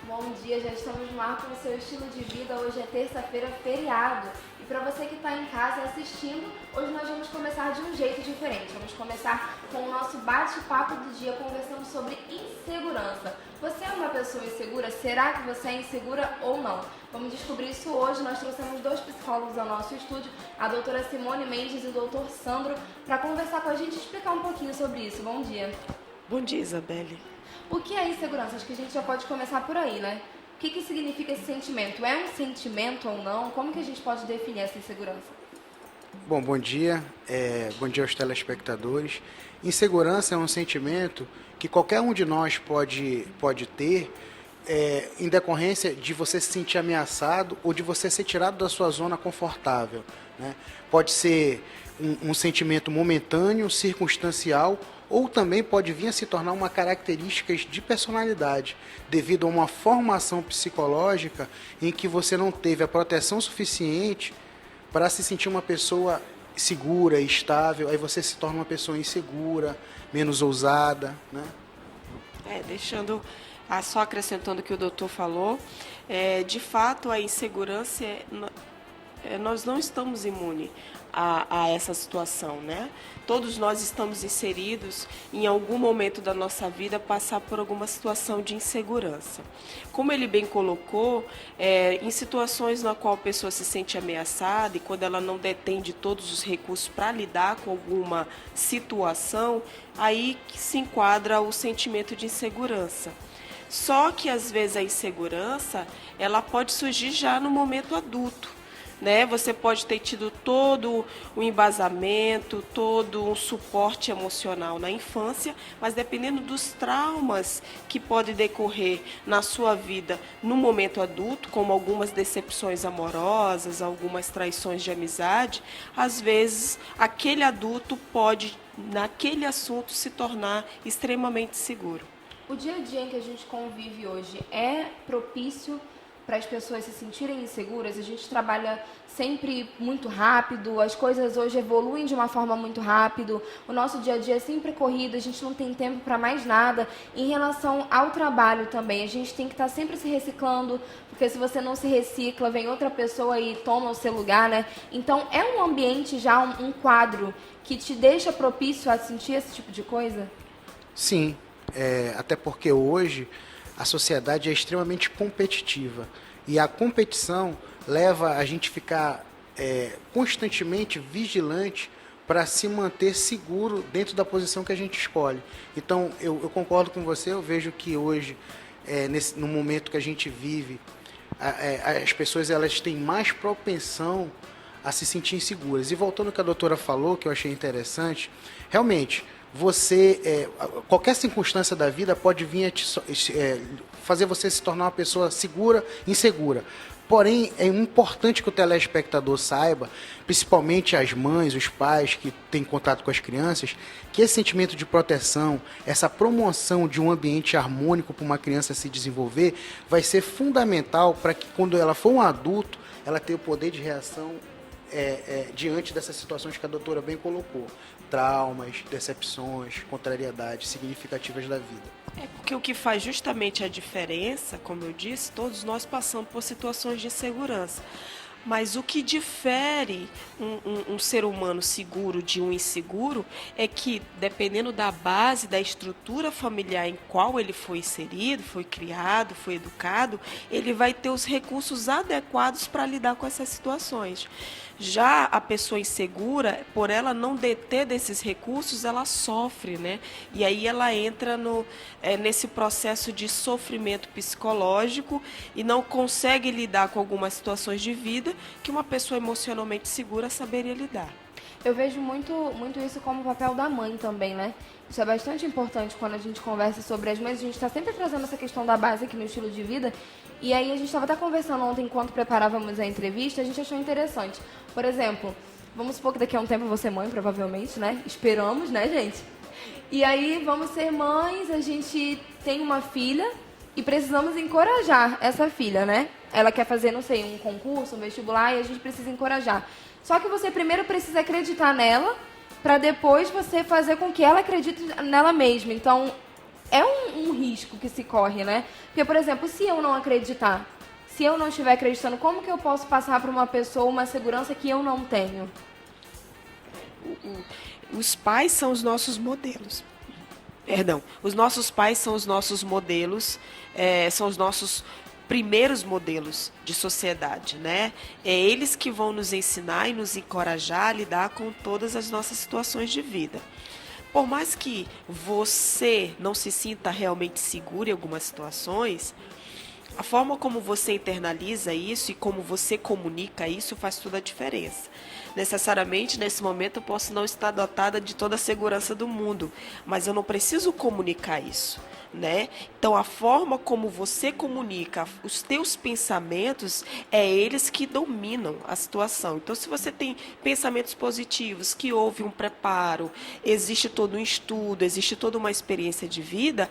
Bom dia, já estamos no ar com o seu estilo de vida. Hoje é terça-feira, feriado. E para você que está em casa assistindo, hoje nós vamos começar de um jeito diferente. Vamos começar com o nosso bate-papo do dia, conversando sobre insegurança. Você é uma pessoa insegura? Será que você é insegura ou não? Vamos descobrir isso hoje. Nós trouxemos 2 psicólogos ao nosso estúdio, a doutora Simone Mendes e o doutor Sandro, para conversar com a gente e explicar um pouquinho sobre isso. Bom dia. Bom dia, Isabelle. O que é insegurança? Acho que a gente já pode começar por aí, né? O que significa esse sentimento? É um sentimento ou não? Como que a gente pode definir essa insegurança? Bom dia. Bom dia aos telespectadores. Insegurança é um sentimento que qualquer um de nós pode ter em decorrência de você se sentir ameaçado ou de você ser tirado da sua zona confortável, né? Pode ser um sentimento momentâneo, circunstancial, ou também pode vir a se tornar uma característica de personalidade, devido a uma formação psicológica em que você não teve a proteção suficiente para se sentir uma pessoa segura, estável, aí você se torna uma pessoa insegura, menos ousada, né? Só acrescentando o que o doutor falou, de fato a insegurança, nós não estamos imunes a essa situação, né? Todos nós estamos inseridos em algum momento da nossa vida passar por alguma situação de insegurança. Como ele bem colocou, em situações na qual a pessoa se sente ameaçada e quando ela não detém de todos os recursos para lidar com alguma situação, aí que se enquadra o sentimento de insegurança. Só que às vezes a insegurança, ela pode surgir já no momento adulto, né? Você pode ter tido todo o embasamento, todo um suporte emocional na infância, mas dependendo dos traumas que podem decorrer na sua vida no momento adulto, como algumas decepções amorosas, algumas traições de amizade, às vezes aquele adulto pode, naquele assunto, se tornar extremamente seguro. O dia a dia em que a gente convive hoje é propício para as pessoas se sentirem inseguras? A gente trabalha sempre muito rápido, as coisas hoje evoluem de uma forma muito rápido, o nosso dia a dia é sempre corrido, a gente não tem tempo para mais nada. Em relação ao trabalho também, a gente tem que estar sempre se reciclando, porque se você não se recicla, vem outra pessoa e toma o seu lugar, né? Então, é um ambiente já, um quadro que te deixa propício a sentir esse tipo de coisa? Sim, até porque hoje a sociedade é extremamente competitiva e a competição leva a gente a ficar constantemente vigilante para se manter seguro dentro da posição que a gente escolhe. Então, eu concordo com você, eu vejo que hoje, no momento que a gente vive, as pessoas elas têm mais propensão a se sentir inseguras. E voltando ao que a doutora falou, que eu achei interessante, realmente, qualquer circunstância da vida pode vir a fazer você se tornar uma pessoa segura, insegura. Porém, é importante que o telespectador saiba, principalmente as mães, os pais que têm contato com as crianças, que esse sentimento de proteção, essa promoção de um ambiente harmônico para uma criança se desenvolver, vai ser fundamental para que quando ela for um adulto, ela tenha o poder de reação diante dessas situações que a doutora bem colocou. Traumas, decepções, contrariedades significativas da vida. Porque o que faz justamente a diferença, como eu disse, todos nós passamos por situações de insegurança. Mas o que difere um ser humano seguro de um inseguro é que, dependendo da base, da estrutura familiar em qual ele foi inserido, foi criado, foi educado, ele vai ter os recursos adequados para lidar com essas situações. Já a pessoa insegura, por ela não deter desses recursos, ela sofre, né? E aí ela entra nesse processo de sofrimento psicológico e não consegue lidar com algumas situações de vida que uma pessoa emocionalmente segura saberia lidar. Eu vejo muito isso como o papel da mãe também, né? Isso é bastante importante quando a gente conversa sobre as mães. A gente está sempre trazendo essa questão da base aqui no estilo de vida. E aí a gente estava até conversando ontem, enquanto preparávamos a entrevista, a gente achou interessante. Por exemplo, vamos supor que daqui a um tempo eu vou ser mãe, provavelmente, né? Esperamos, né, gente? E aí vamos ser mães, a gente tem uma filha e precisamos encorajar essa filha, né? Ela quer fazer, não sei, um concurso, um vestibular, e a gente precisa encorajar. Só que você primeiro precisa acreditar nela, para depois você fazer com que ela acredite nela mesma. Então, é um risco que se corre, né? Porque, por exemplo, se eu não acreditar, se eu não estiver acreditando, como que eu posso passar para uma pessoa uma segurança que eu não tenho? Os pais são os nossos modelos. Perdão, os nossos pais são os nossos modelos, são os nossos primeiros modelos de sociedade, né? É eles que vão nos ensinar e nos encorajar a lidar com todas as nossas situações de vida. Por mais que você não se sinta realmente seguro em algumas situações, a forma como você internaliza isso e como você comunica isso faz toda a diferença. Necessariamente, nesse momento, eu posso não estar dotada de toda a segurança do mundo, mas eu não preciso comunicar isso, né? Então, a forma como você comunica os teus pensamentos, é eles que dominam a situação. Então, se você tem pensamentos positivos, que houve um preparo, existe todo um estudo, existe toda uma experiência de vida,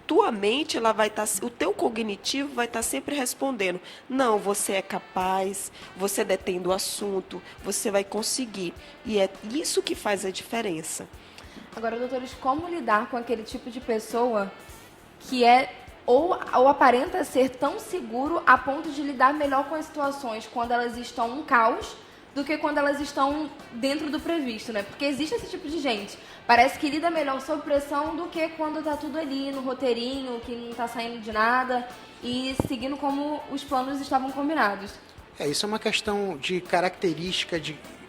tua mente, ela vai estar, o teu cognitivo vai estar sempre respondendo: não, você é capaz, você detém do assunto, você vai conseguir. E é isso que faz a diferença. Agora, doutores, como lidar com aquele tipo de pessoa que ou aparenta ser tão seguro a ponto de lidar melhor com as situações quando elas estão um caos do que quando elas estão dentro do previsto, né? Porque existe esse tipo de gente. Parece que lida melhor sob pressão do que quando tá tudo ali no roteirinho, que não tá saindo de nada e seguindo como os planos estavam combinados. Isso é uma questão de característica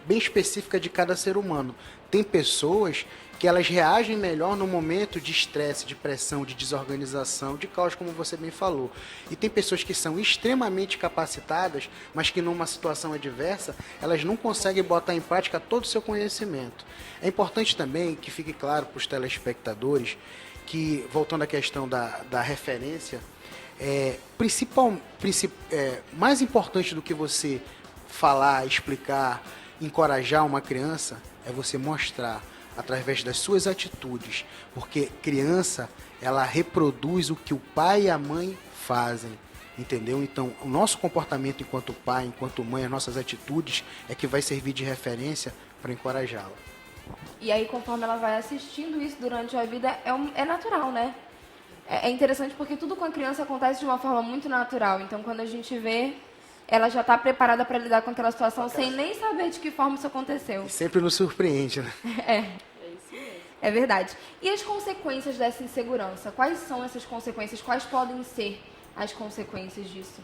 bem específica de cada ser humano. Tem pessoas que elas reagem melhor no momento de estresse, de pressão, de desorganização, de caos, como você bem falou. E tem pessoas que são extremamente capacitadas, mas que numa situação adversa, elas não conseguem botar em prática todo o seu conhecimento. É importante também que fique claro para os telespectadores que, voltando à questão da referência, mais importante do que você falar, explicar, encorajar uma criança, é você mostrar através das suas atitudes, porque criança, ela reproduz o que o pai e a mãe fazem, entendeu? Então, o nosso comportamento enquanto pai, enquanto mãe, as nossas atitudes é que vai servir de referência para encorajá-la. E aí, conforme ela vai assistindo isso durante a vida, é natural, né? É interessante porque tudo com a criança acontece de uma forma muito natural. Então, quando a gente vê, ela já está preparada para lidar com aquela situação sem nem saber de que forma isso aconteceu. E sempre nos surpreende, né? É verdade. E as consequências dessa insegurança? Quais são essas consequências? Quais podem ser as consequências disso?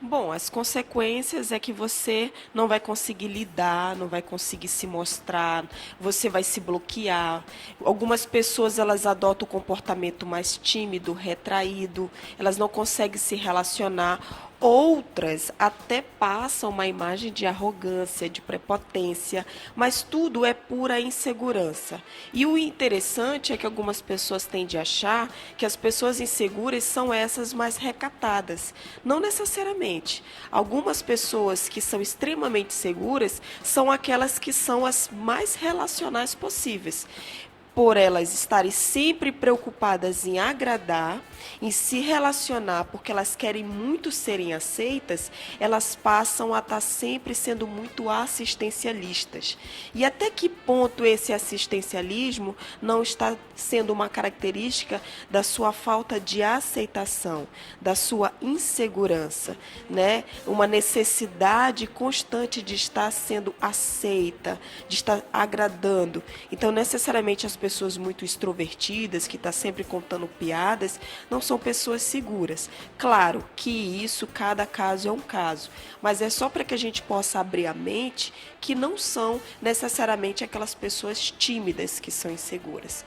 Bom, as consequências é que você não vai conseguir lidar, não vai conseguir se mostrar, você vai se bloquear. Algumas pessoas, elas adotam o comportamento mais tímido, retraído, elas não conseguem se relacionar. Outras até passam uma imagem de arrogância, de prepotência, mas tudo é pura insegurança. E o interessante é que algumas pessoas tendem a achar que as pessoas inseguras são essas mais recatadas. Não necessariamente. Algumas pessoas que são extremamente seguras são aquelas que são as mais relacionais possíveis. Por elas estarem sempre preocupadas em agradar, em se relacionar, porque elas querem muito serem aceitas, elas passam a estar sempre sendo muito assistencialistas. E até que ponto esse assistencialismo não está sendo uma característica da sua falta de aceitação, da sua insegurança, né? Uma necessidade constante de estar sendo aceita, de estar agradando. Então, necessariamente, as pessoas muito extrovertidas, que estão sempre contando piadas, não são pessoas seguras. Claro que isso, cada caso é um caso, mas é só para que a gente possa abrir a mente que não são necessariamente aquelas pessoas tímidas que são inseguras.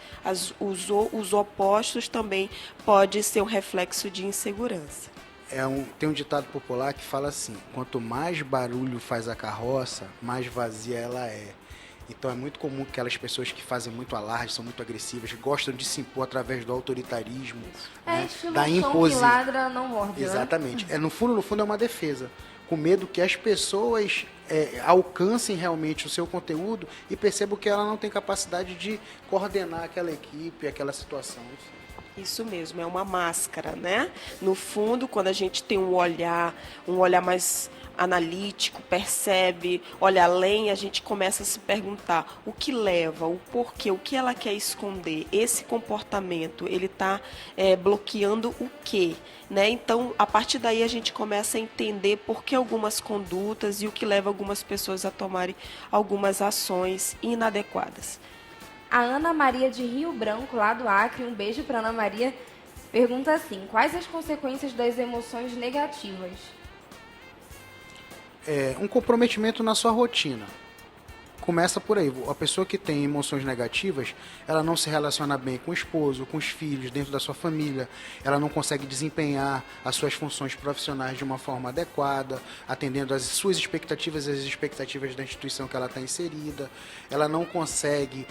Os opostos também podem ser um reflexo de insegurança. Tem um ditado popular que fala assim: quanto mais barulho faz a carroça, mais vazia ela é. Então é muito comum que aquelas pessoas que fazem muito alarde, são muito agressivas, gostam de se impor através do autoritarismo, né? Da imposição. Que ladra não morde. Exatamente. No fundo é uma defesa, com medo que as pessoas alcancem realmente o seu conteúdo e percebam que ela não tem capacidade de coordenar aquela equipe, aquela situação. Isso mesmo, é uma máscara, né? No fundo, quando a gente tem um olhar mais analítico, percebe, olha além, a gente começa a se perguntar o que leva, o porquê, o que ela quer esconder. Esse comportamento, ele está bloqueando o quê? Né? Então, a partir daí, a gente começa a entender por que algumas condutas e o que leva algumas pessoas a tomarem algumas ações inadequadas. A Ana Maria de Rio Branco, lá do Acre, um beijo para Ana Maria, pergunta assim: quais as consequências das emoções negativas? Um comprometimento na sua rotina. Começa por aí. A pessoa que tem emoções negativas, ela não se relaciona bem com o esposo, com os filhos, dentro da sua família. Ela não consegue desempenhar as suas funções profissionais de uma forma adequada, atendendo às suas expectativas e às expectativas da instituição que ela está inserida. Ela não consegue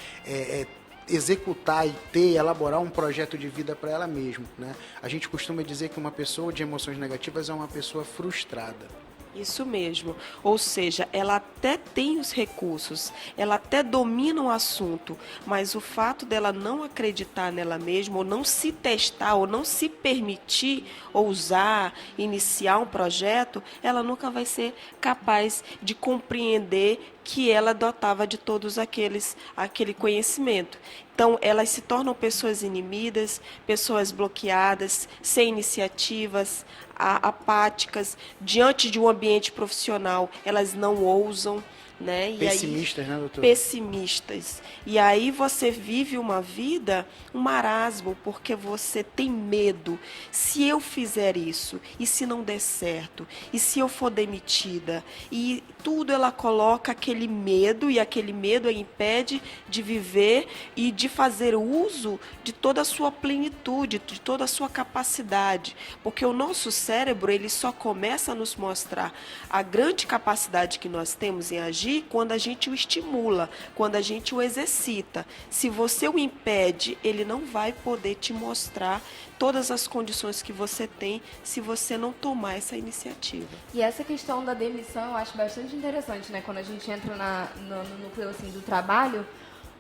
executar e elaborar um projeto de vida para ela mesma, né? A gente costuma dizer que uma pessoa de emoções negativas é uma pessoa frustrada. Isso mesmo, ou seja, ela até tem os recursos, ela até domina o assunto, mas o fato dela não acreditar nela mesma, ou não se testar, ou não se permitir ousar, iniciar um projeto, ela nunca vai ser capaz de compreender que ela dotava de todos aquele conhecimento. Então, elas se tornam pessoas inimidas, pessoas bloqueadas, sem iniciativas, apáticas, diante de um ambiente profissional, elas não ousam, né? Pessimistas, né, doutor? Pessimistas. E aí você vive uma vida, um marasmo, porque você tem medo. Se eu fizer isso, e se não der certo, e se eu for demitida, e tudo ela coloca aquele medo, e aquele medo a impede de viver e de fazer uso de toda a sua plenitude, de toda a sua capacidade. Porque o nosso cérebro, ele só começa a nos mostrar a grande capacidade que nós temos em agir quando a gente o estimula, quando a gente o exercita. Se você o impede, ele não vai poder te mostrar todas as condições que você tem se você não tomar essa iniciativa. E essa questão da demissão eu acho bastante interessante, né? Quando a gente entra no núcleo assim, do trabalho,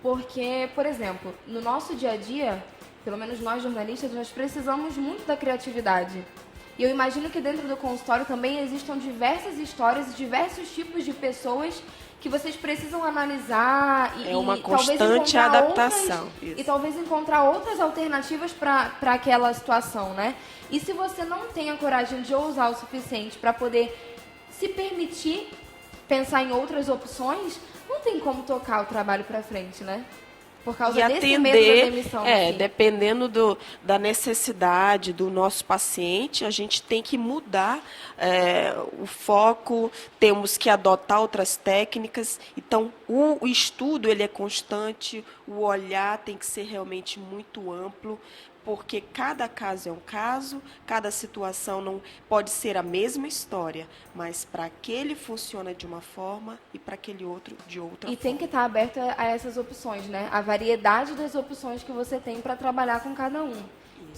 porque, por exemplo, no nosso dia a dia, pelo menos nós jornalistas, nós precisamos muito da criatividade. E eu imagino que dentro do consultório também existam diversas histórias e diversos tipos de pessoas que vocês precisam analisar e uma talvez constante encontrar adaptação. E talvez encontrar outras alternativas para aquela situação, né? E se você não tem a coragem de ousar o suficiente para poder se permitir pensar em outras opções, não tem como tocar o trabalho para frente, né? Por causa desse medo da demissão. Assim. Dependendo da necessidade do nosso paciente, a gente tem que mudar o foco, temos que adotar outras técnicas. Então, o estudo ele é constante, o olhar tem que ser realmente muito amplo, porque cada caso é um caso, cada situação não pode ser a mesma história, mas para aquele funciona de uma forma e para aquele outro de outra forma. E tem que estar aberto a essas opções, né? A variedade das opções que você tem para trabalhar com cada um.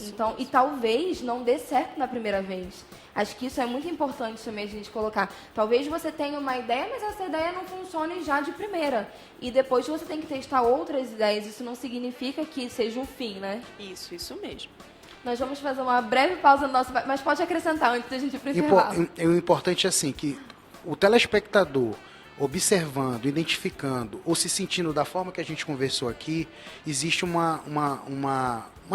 Então, e talvez não dê certo na primeira vez. Acho que isso é muito importante também a gente colocar. Talvez você tenha uma ideia, mas essa ideia não funcione já de primeira. E depois você tem que testar outras ideias. Isso não significa que seja um fim, né? Isso mesmo. Nós vamos fazer uma breve pausa no nosso... Mas pode acrescentar antes da gente ir para o intervalo. O importante é assim, que o telespectador observando, identificando ou se sentindo da forma que a gente conversou aqui, existe uma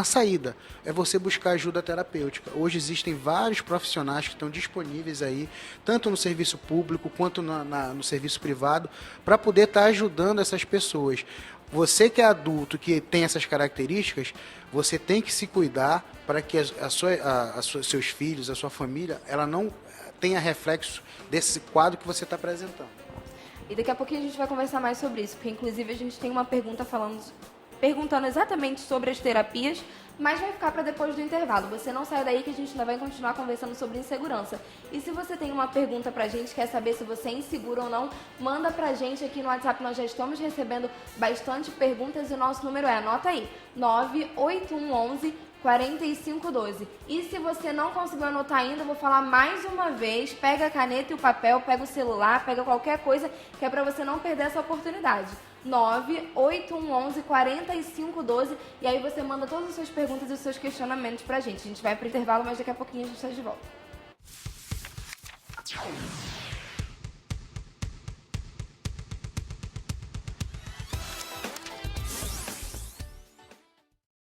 saída, é você buscar ajuda terapêutica. Hoje existem vários profissionais que estão disponíveis aí, tanto no serviço público quanto no serviço privado, para poder estar ajudando essas pessoas. Você que é adulto, que tem essas características, você tem que se cuidar para que seus filhos, a sua família, ela não tenha reflexo desse quadro que você está apresentando. E daqui a pouquinho a gente vai conversar mais sobre isso, porque inclusive a gente tem uma pergunta perguntando exatamente sobre as terapias, mas vai ficar para depois do intervalo. Você não sai daí que a gente ainda vai continuar conversando sobre insegurança. E se você tem uma pergunta pra gente, quer saber se você é inseguro ou não, manda pra gente aqui no WhatsApp. Nós já estamos recebendo bastante perguntas e o nosso número anota aí, 98111 4512. E se você não conseguiu anotar ainda, eu vou falar mais uma vez, pega a caneta e o papel, pega o celular, pega qualquer coisa, que é para você não perder essa oportunidade. 98111 4512, e aí você manda todas as suas perguntas e os seus questionamentos pra gente. A gente vai pro intervalo, mas daqui a pouquinho a gente está de volta.